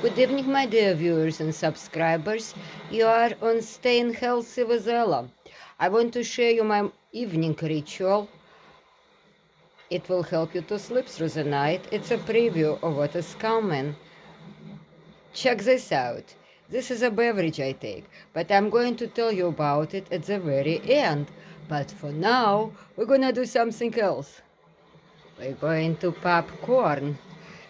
Good evening, my dear viewers and subscribers. You are on Staying Healthy with Ella. I want to share you my evening ritual. It will help you to sleep through the night. It's a preview of what is coming. Check this out. This is a beverage I take, but I'm going to tell you about it at the very end. But for now, we're gonna do something else. We're going to popcorn.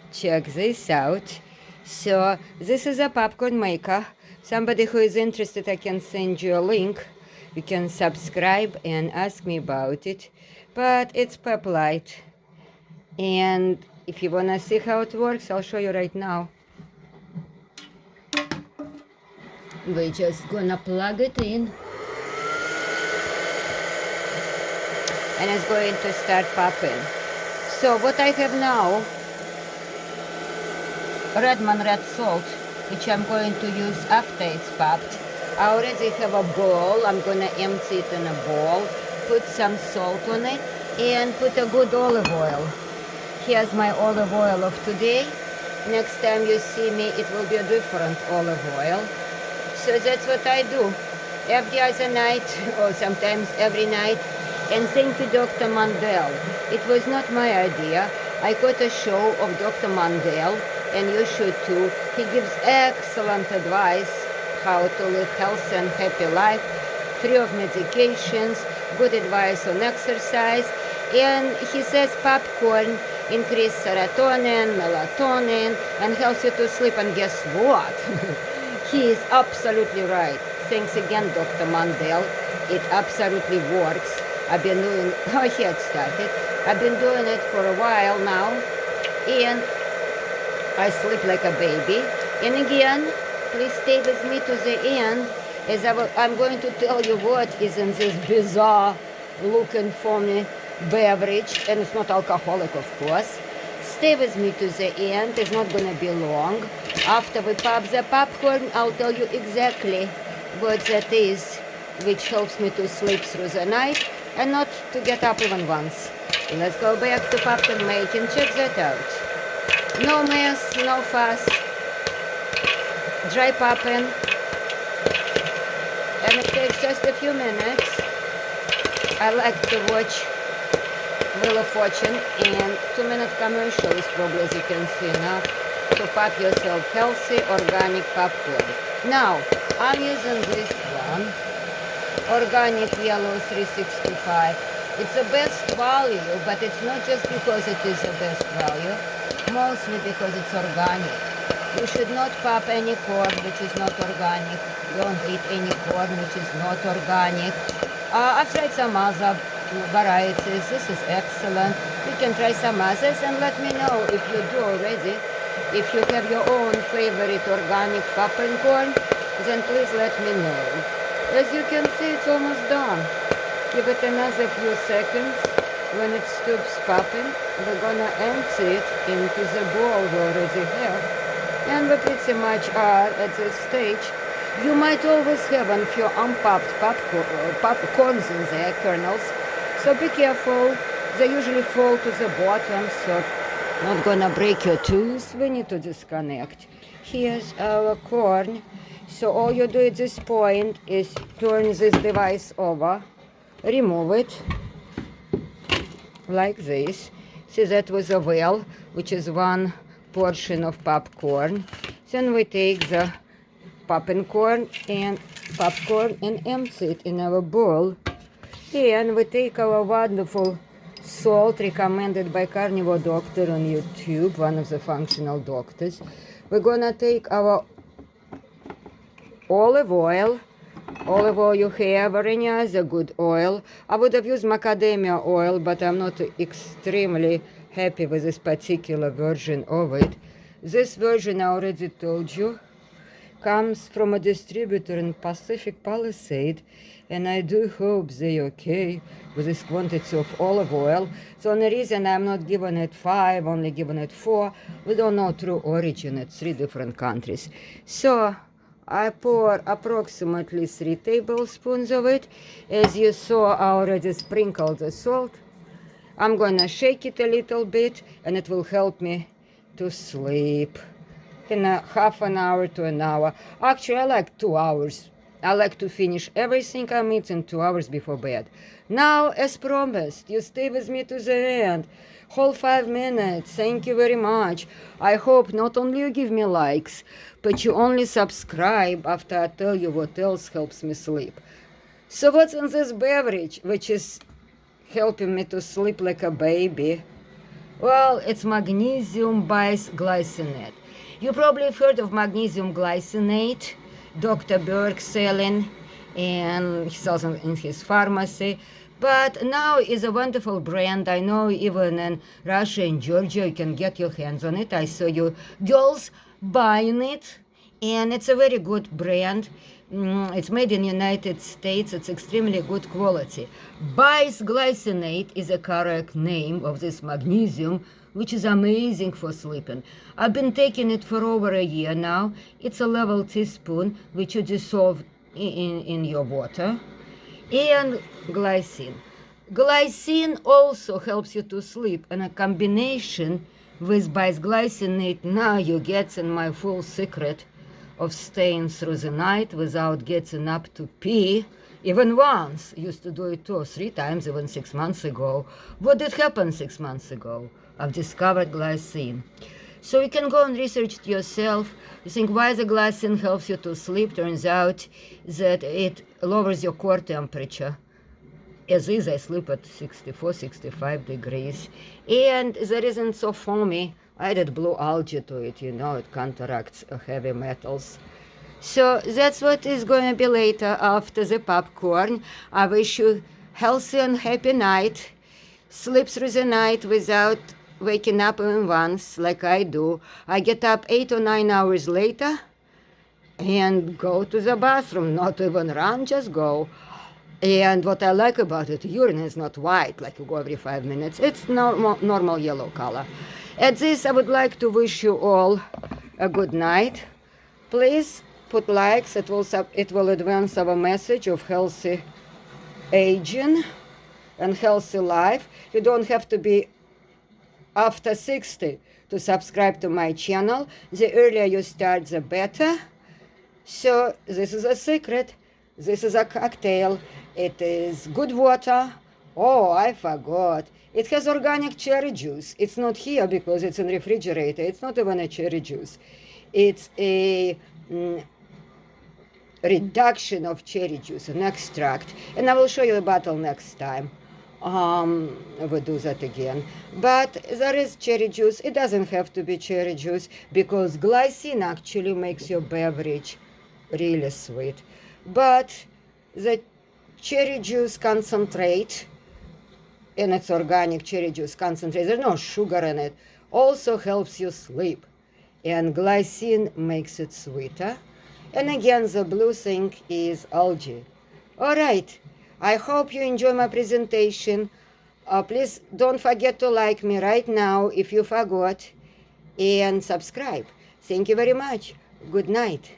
Check this out. So this is a popcorn maker. Somebody who is interested, I can send you a link. You can subscribe and ask me about it. But it's Peplite. And if you wanna see how it works, I'll show you right now. We're just gonna plug it in. And it's going to start popping. So what I have now, Redmond red salt, which I'm going to use after it's popped. I already have a bowl. I'm gonna empty it in a bowl, put some salt on it, and put a good olive oil. Here's my olive oil of today. Next time you see me, it will be a different olive oil. So that's what I do every other night, or sometimes every night. And thank you, Dr. Mandel. It was not my idea. I got a show of Dr. Mandel, and you should too. He gives excellent advice how to live healthy and happy life, free of medications, good advice on exercise. And he says popcorn increase serotonin, melatonin, and helps you to sleep. And guess what? He is absolutely right. Thanks again, Dr. Mandel. It absolutely works. I've been doing, he had started. I've been doing it for a while now, and I sleep like a baby. And again, please stay with me to the end, as I'm going to tell you what is in this bizarre looking for me beverage, and it's not alcoholic, of course. Stay with me to the end. It's not going to be long. After we pop the popcorn, I'll tell you exactly what that is, which helps me to sleep through the night and not to get up even once. Let's go back to popcorn making. Check that out. No mess, no fuss. Dry popping. And it takes just a few minutes. I like to watch Wheel of Fortune, and 2-minute commercial is probably, as you can see now, to pop yourself healthy organic popcorn. Now, I'm using this one. Organic Yellow 365. It's the best value, but it's not just because it is the best value, mostly because it's organic. You should not pop any corn which is not organic. Don't eat any corn which is not organic. I've tried some other varieties. This is excellent. You can try some others and let me know if you do already. If you have your own favorite organic popcorn, then please let me know. As you can see, it's almost done. Give it another few seconds. When it stops popping, we're gonna empty it into the bowl we already have. And we pretty much are at this stage. You might always have a few unpopped popcorns in there, kernels. So be careful. They usually fall to the bottom, so not gonna break your tooth. We need to disconnect. Here's our corn. So all you do at this point is turn this device over, remove it, like this. See, that was a well, which is one portion of popcorn. Then we take the popcorn and empty it in our bowl. And we take our wonderful salt recommended by carnivore doctor on YouTube, one of the functional doctors. We're gonna take our olive oil you have, or any other good oil. I would have used macadamia oil, but I'm not extremely happy with this particular version of it. This version, I already told you, comes from a distributor in Pacific Palisade, and I do hope they're okay with this quantity of olive oil. So the only reason I'm not giving it 5, only giving it 4, we don't know true origin. It's 3 different countries. So I pour approximately 3 tablespoons of it. As you saw, I already sprinkled the salt. I'm gonna shake it a little bit, and it will help me to sleep in a half an hour to an hour. Actually, I like 2 hours. I like to finish everything I'm eating 2 hours before bed. Now, as promised, you stay with me to the end. Whole 5 minutes. Thank you very much. I hope not only you give me likes, but you only subscribe after I tell you what else helps me sleep. So what's in this beverage, which is helping me to sleep like a baby? Well, it's magnesium glycinate. You probably have heard of magnesium glycinate. Dr. Berg selling, and he sells in his pharmacy. But now is a wonderful brand. I know even in Russia and Georgia you can get your hands on it. I saw you girls buying it, and it's a very good brand. It's made in United States. It's extremely good quality. Bisglycinate is a correct name of this magnesium, which is amazing for sleeping. I've been taking it for over a year now. It's a level teaspoon, which you dissolve in your water. And glycine. Glycine also helps you to sleep, and a combination with bisglycinate, now you get in my full secret of staying through the night without getting up to pee, even once. Used to do it 2 or 3 times, even 6 months ago. What did happen 6 months ago? I've discovered glycine. So you can go and research it yourself. You think why the glycine helps you to sleep. Turns out that it lowers your core temperature. As is, I sleep at 64, 65 degrees. And that isn't so foamy. I added blue algae to it, it counteracts heavy metals. So that's what is going to be later after the popcorn. I wish you healthy and happy night. Sleep through the night without waking up even once, like I do. I get up 8 or 9 hours later and go to the bathroom. Not even run, just go. And what I like about it, urine is not white, like you go every 5 minutes. It's normal yellow color. At this, I would like to wish you all a good night. Please put likes. It will advance our message of healthy aging and healthy life. You don't have to be after 60 to subscribe to my channel. The earlier you start, the better. So this is a secret. This is a cocktail. It is good water. Oh, I forgot. It has organic cherry juice. It's not here because it's in refrigerator. It's not even a cherry juice. It's a reduction of cherry juice, an extract. And I will show you a bottle next time. We'll do that again. But there is cherry juice. It doesn't have to be cherry juice because glycine actually makes your beverage really sweet. But the cherry juice concentrate, and it's organic cherry juice concentrate, there's no sugar in it, also helps you sleep. And glycine makes it sweeter. And again, the blue thing is algae. All right. I hope you enjoy my presentation. Please don't forget to like me right now if you forgot, and subscribe. Thank you very much. Good night.